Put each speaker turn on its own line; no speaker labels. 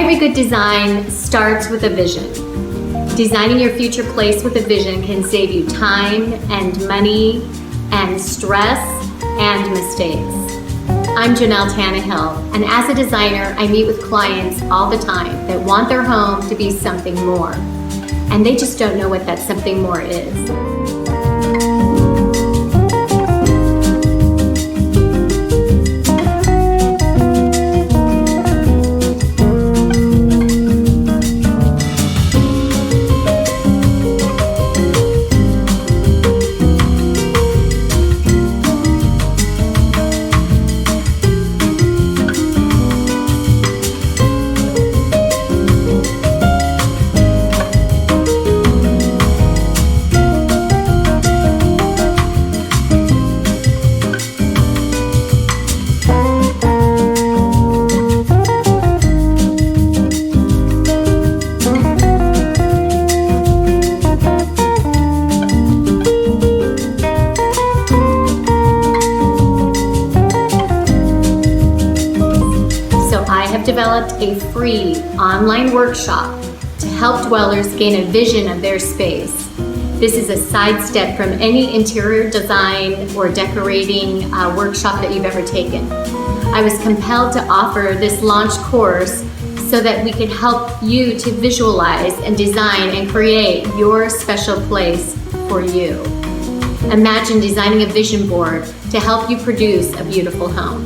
Every good design starts with a vision. Designing your future place with a vision can save you time and money and stress and mistakes. I'm Jonelle Tannehill, and as a designer, I meet with clients all the time that want their home to be something more, and they just don't know what that something more is. I have developed a free online workshop to help dwellers gain a vision of their space. This is a sidestep from any interior design or decorating workshop that you've ever taken. I was compelled to offer this launch course so that we could help you to visualize and design and create your special place for you. Imagine designing a vision board to help you produce a beautiful home.